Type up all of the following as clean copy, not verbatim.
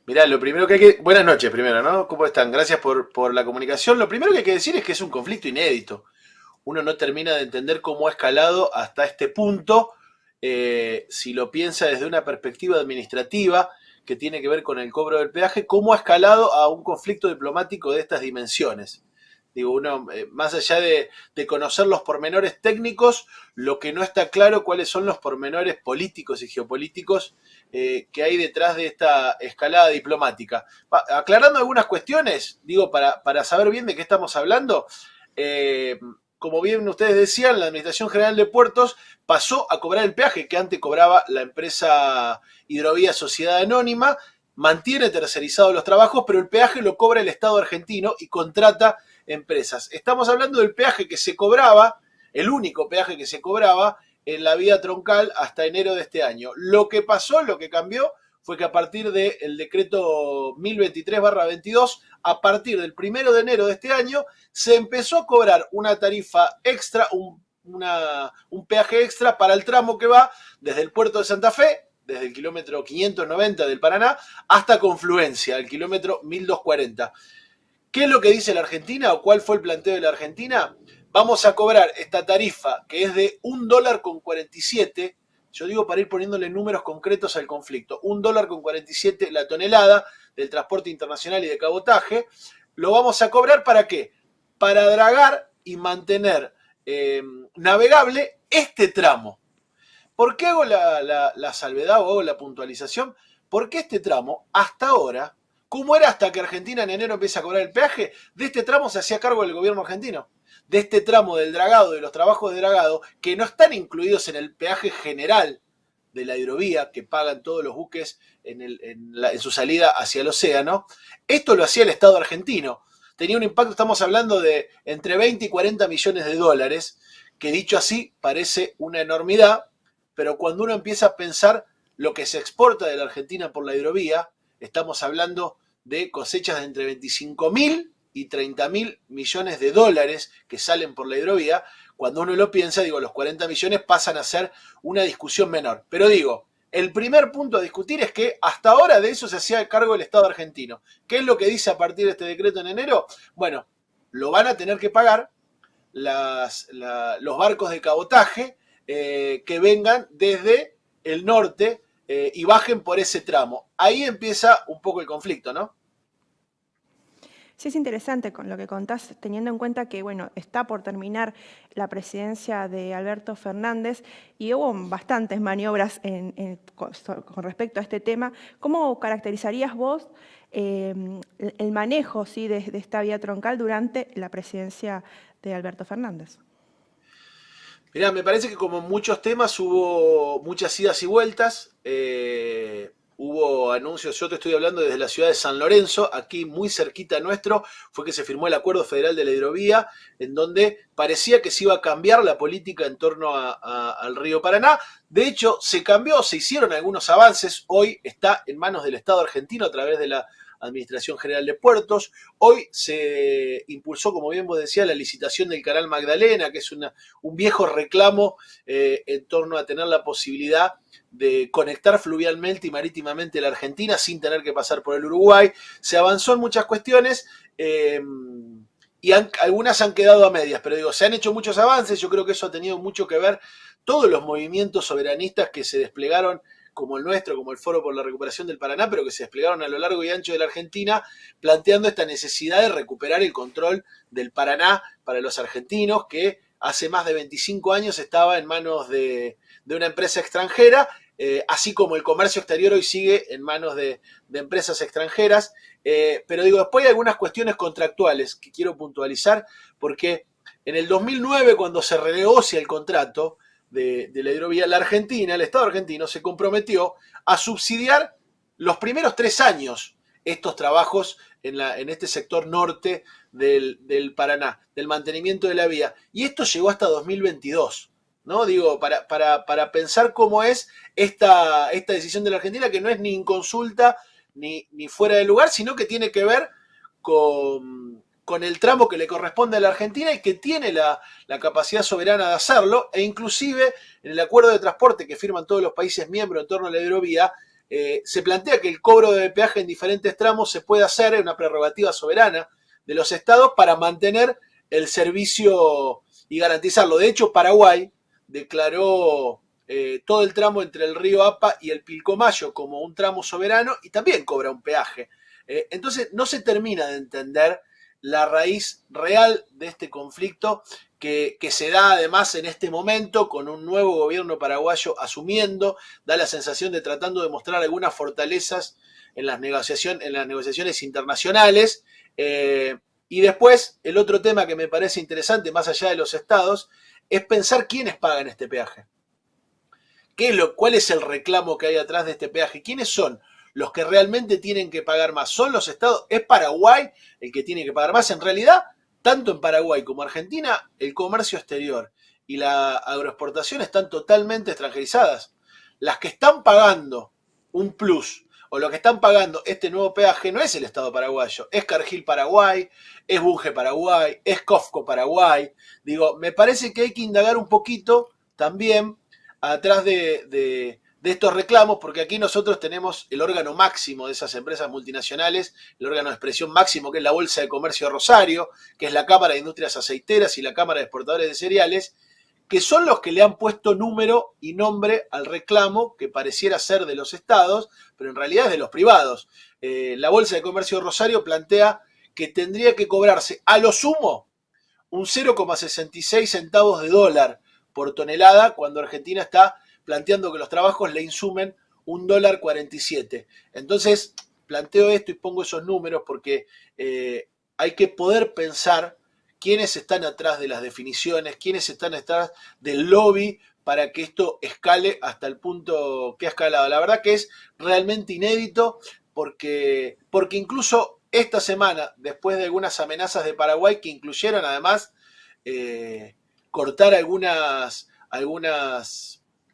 Mirá, lo primero que hay que... Buenas noches primero, ¿no? ¿Cómo están? Gracias por la comunicación. Lo primero que hay que decir es que es un conflicto inédito. Uno no termina de entender cómo ha escalado hasta este punto, si lo piensa desde una perspectiva administrativa que tiene que ver con el cobro del peaje, cómo ha escalado a un conflicto diplomático de estas dimensiones. Digo, uno, más allá de conocer los pormenores técnicos, lo que no está claro cuáles son los pormenores políticos y geopolíticos que hay detrás de esta escalada diplomática. Aclarando algunas cuestiones, digo, para saber bien de qué estamos hablando, eh, como bien ustedes decían, la Administración General de Puertos pasó a cobrar el peaje que antes cobraba la empresa Hidrovía Sociedad Anónima, mantiene tercerizados los trabajos, pero el peaje lo cobra el Estado argentino y contrata empresas. Estamos hablando del peaje que se cobraba, el único peaje que se cobraba en la vía troncal hasta enero de este año. Lo que pasó, lo que cambió, fue que a partir del decreto 1023-22, a partir del 1 de enero de este año, se empezó a cobrar una tarifa extra, un peaje extra para el tramo que va desde el puerto de Santa Fe, desde el kilómetro 590 del Paraná, hasta Confluencia, el kilómetro 1240. ¿Qué es lo que dice la Argentina o cuál fue el planteo de la Argentina? Vamos a cobrar esta tarifa que es de $1,47, yo digo para ir poniéndole números concretos al conflicto, $1,47 la tonelada del transporte internacional y de cabotaje. ¿Lo vamos a cobrar para qué? Para dragar y mantener navegable este tramo. ¿Por qué hago la salvedad o hago la puntualización? Porque este tramo, hasta ahora, ¿cómo era hasta que Argentina en enero empieza a cobrar el peaje? De este tramo se hacía cargo el gobierno argentino. De este tramo del dragado, de los trabajos de dragado, que no están incluidos en el peaje general de la hidrovía que pagan todos los buques en su salida hacia el océano. Esto lo hacía el Estado argentino. Tenía un impacto, estamos hablando de entre 20 y 40 millones de dólares, que dicho así parece una enormidad, pero cuando uno empieza a pensar lo que se exporta de la Argentina por la hidrovía, estamos hablando de cosechas de entre 25.000 y 30.000 millones de dólares que salen por la hidrovía. Cuando uno lo piensa, digo, los 40 millones pasan a ser una discusión menor. Pero digo, el primer punto a discutir es que hasta ahora de eso se hacía cargo el Estado argentino. ¿Qué es lo que dice a partir de este decreto en enero? Bueno, lo van a tener que pagar los barcos de cabotaje que vengan desde el norte y bajen por ese tramo. Ahí empieza un poco el conflicto, ¿no? Sí, es interesante con lo que contás, teniendo en cuenta que, bueno, está por terminar la presidencia de Alberto Fernández y hubo bastantes maniobras con respecto a este tema. ¿Cómo caracterizarías vos el manejo, ¿sí?, de esta vía troncal durante la presidencia de Alberto Fernández? Mirá, me parece que como en muchos temas hubo muchas idas y vueltas. Hubo anuncios, yo te estoy hablando desde la ciudad de San Lorenzo, aquí muy cerquita nuestro, fue que se firmó el Acuerdo Federal de la Hidrovía, en donde parecía que se iba a cambiar la política en torno al río Paraná. De hecho, se cambió, se hicieron algunos avances, hoy está en manos del Estado argentino a través de la Administración General de Puertos. Hoy se impulsó, como bien vos decías, la licitación del Canal Magdalena, que es un viejo reclamo en torno a tener la posibilidad de conectar fluvialmente y marítimamente la Argentina sin tener que pasar por el Uruguay. Se avanzó en muchas cuestiones y algunas han quedado a medias, pero digo, se han hecho muchos avances, yo creo que eso ha tenido mucho que ver todos los movimientos soberanistas que se desplegaron como el nuestro, como el Foro por la Recuperación del Paraná, pero que se desplegaron a lo largo y ancho de la Argentina, planteando esta necesidad de recuperar el control del Paraná para los argentinos, que hace más de 25 años estaba en manos de una empresa extranjera, así como el comercio exterior hoy sigue en manos de empresas extranjeras. Pero digo, después hay algunas cuestiones contractuales que quiero puntualizar, porque en el 2009, cuando se renegocia el contrato de la hidrovía, la Argentina, el Estado argentino, se comprometió a subsidiar los primeros 3 años estos trabajos en este sector norte del Paraná, del mantenimiento de la vía. Y esto llegó hasta 2022. ¿No? Digo, para pensar cómo es esta decisión de la Argentina, que no es ni inconsulta ni fuera de lugar, sino que tiene que ver con el tramo que le corresponde a la Argentina y que tiene la capacidad soberana de hacerlo, e inclusive en el acuerdo de transporte que firman todos los países miembros en torno a la hidrovía, se plantea que el cobro de peaje en diferentes tramos se puede hacer en una prerrogativa soberana de los estados para mantener el servicio y garantizarlo. De hecho, Paraguay declaró todo el tramo entre el río Apa y el Pilcomayo como un tramo soberano y también cobra un peaje. Entonces no se termina de entender la raíz real de este conflicto que se da además en este momento con un nuevo gobierno paraguayo asumiendo, da la sensación de tratando de mostrar algunas fortalezas en las negociaciones internacionales. Y después, el otro tema que me parece interesante, más allá de los estados, es pensar quiénes pagan este peaje. ¿Cuál es el reclamo que hay atrás de este peaje? ¿Quiénes son los que realmente tienen que pagar más? ¿Son los estados? ¿Es Paraguay el que tiene que pagar más? En realidad, tanto en Paraguay como Argentina, el comercio exterior y la agroexportación están totalmente extranjerizadas. Las que están pagando un plus o los que están pagando este nuevo peaje no es el Estado paraguayo, es Cargill Paraguay, es Bunge Paraguay, es Cofco Paraguay. Digo, me parece que hay que indagar un poquito también atrás de estos reclamos, porque aquí nosotros tenemos el órgano máximo de esas empresas multinacionales, el órgano de expresión máximo que es la Bolsa de Comercio de Rosario, que es la Cámara de Industrias Aceiteras y la Cámara de Exportadores de Cereales, que son los que le han puesto número y nombre al reclamo que pareciera ser de los estados, pero en realidad es de los privados. La Bolsa de Comercio de Rosario plantea que tendría que cobrarse a lo sumo un 0,66 centavos de dólar por tonelada, cuando Argentina está planteando que los trabajos le insumen $1.47. Entonces, planteo esto y pongo esos números porque hay que poder pensar quiénes están atrás de las definiciones, quiénes están atrás del lobby para que esto escale hasta el punto que ha escalado. La verdad que es realmente inédito porque incluso esta semana, después de algunas amenazas de Paraguay que incluyeron además cortar algunas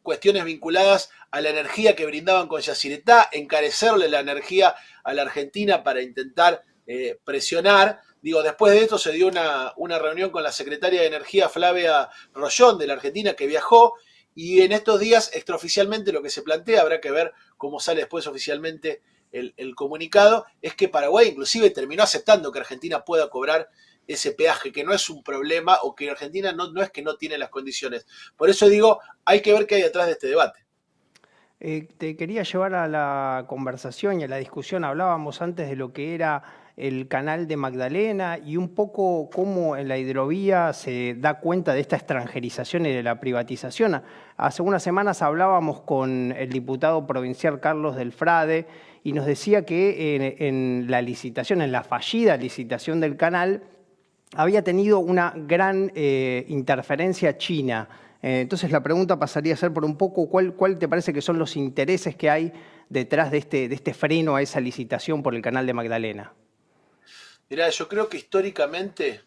cuestiones vinculadas a la energía que brindaban con Yacyretá, encarecerle la energía a la Argentina para intentar presionar. Digo, después de esto se dio una reunión con la secretaria de Energía, Flavia Rollón, de la Argentina, que viajó, y en estos días, extraoficialmente, lo que se plantea, habrá que ver cómo sale después oficialmente el comunicado, es que Paraguay inclusive terminó aceptando que Argentina pueda cobrar ese peaje, que no es un problema o que Argentina no es que no tiene las condiciones. Por eso digo, hay que ver qué hay detrás de este debate. Te quería llevar a la conversación y a la discusión. Hablábamos antes de lo que era el canal de Magdalena y un poco cómo en la hidrovía se da cuenta de esta extranjerización y de la privatización. Hace unas semanas hablábamos con el diputado provincial Carlos del Frade y nos decía que en la licitación, en la fallida licitación del canal, había tenido una gran interferencia china. Entonces la pregunta pasaría a ser por un poco, ¿cuál te parece que son los intereses que hay detrás de este freno a esa licitación por el canal de Magdalena? Mirá, yo creo que históricamente,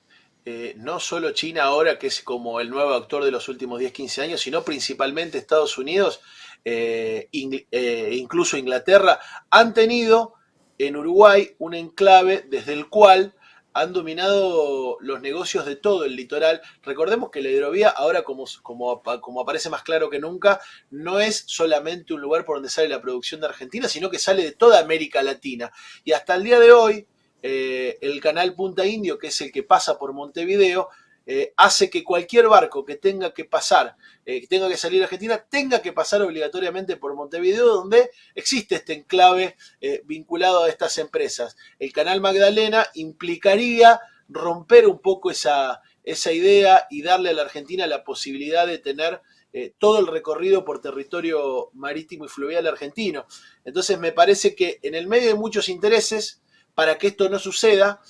no solo China ahora, que es como el nuevo actor de los últimos 10, 15 años, sino principalmente Estados Unidos, incluso Inglaterra, han tenido en Uruguay un enclave desde el cual han dominado los negocios de todo el litoral. Recordemos que la hidrovía, ahora como aparece más claro que nunca, no es solamente un lugar por donde sale la producción de Argentina, sino que sale de toda América Latina. Y hasta el día de hoy, el canal Punta Indio, que es el que pasa por Montevideo, hace que cualquier barco que tenga que pasar, que tenga que salir a Argentina, tenga que pasar obligatoriamente por Montevideo, donde existe este enclave vinculado a estas empresas. El canal Magdalena implicaría romper un poco esa idea y darle a la Argentina la posibilidad de tener todo el recorrido por territorio marítimo y fluvial argentino. Entonces me parece que en el medio de muchos intereses, para que esto no suceda,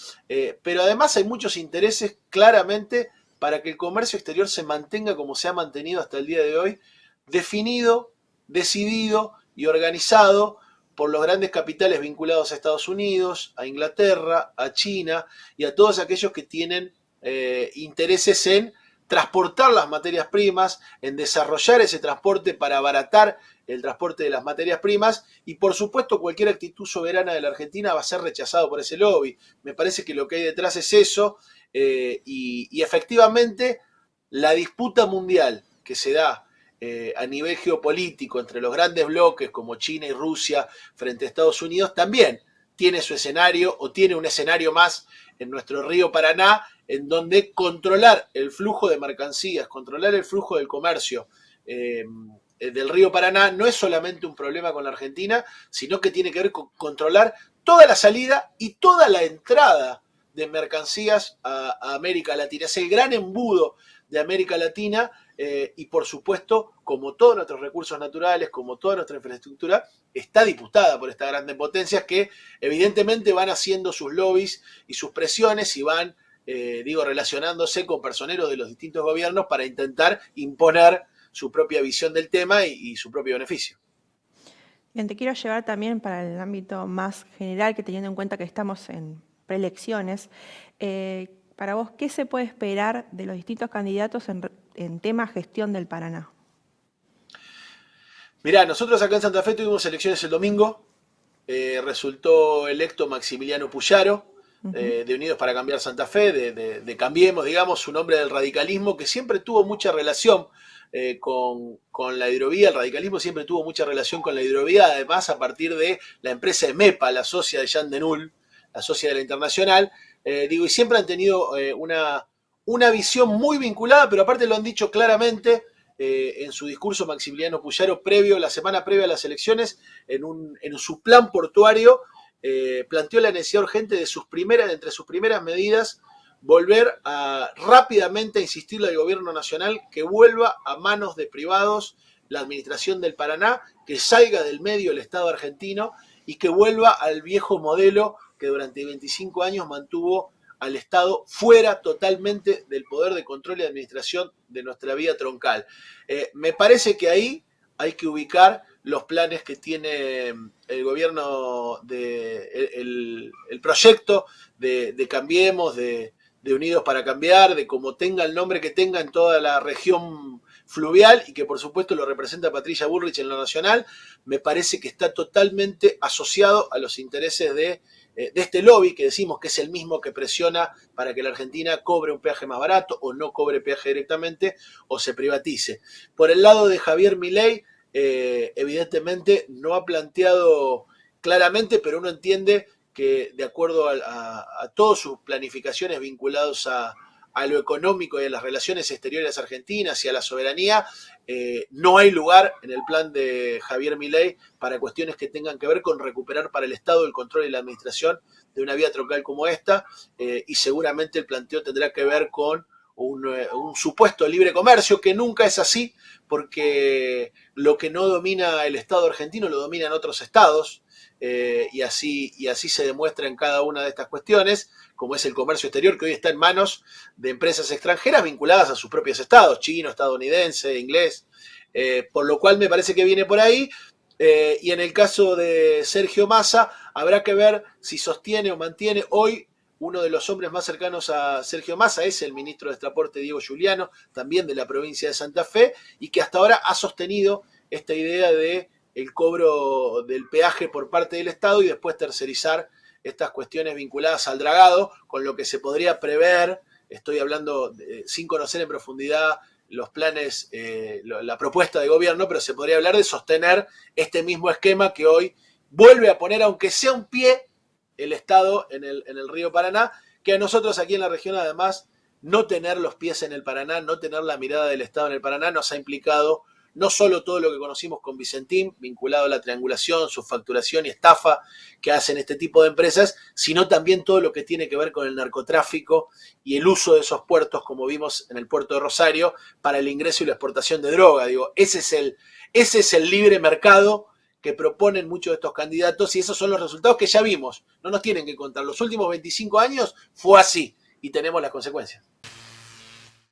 pero además hay muchos intereses claramente para que el comercio exterior se mantenga como se ha mantenido hasta el día de hoy, definido, decidido y organizado por los grandes capitales vinculados a Estados Unidos, a Inglaterra, a China y a todos aquellos que tienen intereses en transportar las materias primas, en desarrollar ese transporte para abaratar el transporte de las materias primas y por supuesto cualquier actitud soberana de la Argentina va a ser rechazado por ese lobby. Me parece que lo que hay detrás es eso y efectivamente la disputa mundial que se da a nivel geopolítico entre los grandes bloques como China y Rusia frente a Estados Unidos, también tiene su escenario o tiene un escenario más en nuestro río Paraná, en donde controlar el flujo de mercancías, controlar el flujo del comercio del río Paraná no es solamente un problema con la Argentina, sino que tiene que ver con controlar toda la salida y toda la entrada de mercancías a América Latina. Es el gran embudo de América Latina y por supuesto, como todos nuestros recursos naturales, como toda nuestra infraestructura, está disputada por estas grandes potencias que evidentemente van haciendo sus lobbies y sus presiones y van, relacionándose con personeros de los distintos gobiernos para intentar imponer su propia visión del tema y su propio beneficio. Bien, te quiero llevar también para el ámbito más general, que teniendo en cuenta que estamos en preelecciones, para vos, ¿qué se puede esperar de los distintos candidatos en tema gestión del Paraná? Mirá, nosotros acá en Santa Fe tuvimos elecciones el domingo, resultó electo Maximiliano Puyaro, de Unidos para Cambiar Santa Fe, de Cambiemos, digamos, un hombre del radicalismo que siempre tuvo mucha relación con la hidrovía. El radicalismo siempre tuvo mucha relación con la hidrovía, además a partir de la empresa EMEPA, la socia de Jean Denul, la socia de la Internacional, y siempre han tenido una visión muy vinculada, pero aparte lo han dicho claramente en su discurso Maximiliano Puyaro la semana previa a las elecciones, en su plan portuario, planteó la necesidad urgente entre sus primeras medidas, volver rápidamente a insistirle al gobierno nacional que vuelva a manos de privados la administración del Paraná, que salga del medio el Estado argentino y que vuelva al viejo modelo que durante 25 años mantuvo al Estado fuera totalmente del poder de control y administración de nuestra vía troncal. Me parece que ahí hay que ubicar los planes que tiene el gobierno, el proyecto de Cambiemos, de Unidos para Cambiar, de cómo tenga el nombre que tenga en toda la región fluvial y que por supuesto lo representa Patricia Bullrich en lo nacional. Me parece que está totalmente asociado a los intereses de este lobby, que decimos que es el mismo que presiona para que la Argentina cobre un peaje más barato o no cobre peaje directamente o se privatice. Por el lado de Javier Milei, evidentemente no ha planteado claramente, pero uno entiende que de acuerdo a todas sus planificaciones vinculadas a lo económico y a las relaciones exteriores argentinas y a la soberanía, no hay lugar en el plan de Javier Milei para cuestiones que tengan que ver con recuperar para el Estado el control y la administración de una vía troncal como esta, y seguramente el planteo tendrá que ver con un supuesto libre comercio, que nunca es así, porque lo que no domina el Estado argentino lo dominan otros estados, y así se demuestra en cada una de estas cuestiones, como es el comercio exterior, que hoy está en manos de empresas extranjeras vinculadas a sus propios estados, chino, estadounidense, inglés, por lo cual me parece que viene por ahí. Y en el caso de Sergio Massa, habrá que ver si sostiene o mantiene. Hoy uno de los hombres más cercanos a Sergio Massa es el ministro de Transporte Diego Giuliano, también de la provincia de Santa Fe, y que hasta ahora ha sostenido esta idea de el cobro del peaje por parte del Estado y después tercerizar estas cuestiones vinculadas al dragado, con lo que se podría prever, estoy hablando sin conocer en profundidad los planes, la propuesta de gobierno, pero se podría hablar de sostener este mismo esquema que hoy vuelve a poner, aunque sea un pie, el Estado en el río Paraná, que a nosotros aquí en la región además no tener los pies en el Paraná, no tener la mirada del Estado en el Paraná nos ha implicado no solo todo lo que conocimos con Vicentín, vinculado a la triangulación, su facturación y estafa que hacen este tipo de empresas, sino también todo lo que tiene que ver con el narcotráfico y el uso de esos puertos, como vimos en el puerto de Rosario, para el ingreso y la exportación de droga. Digo, ese es el libre mercado que proponen muchos de estos candidatos y esos son los resultados que ya vimos. No nos tienen que contar. Los últimos 25 años fue así y tenemos las consecuencias.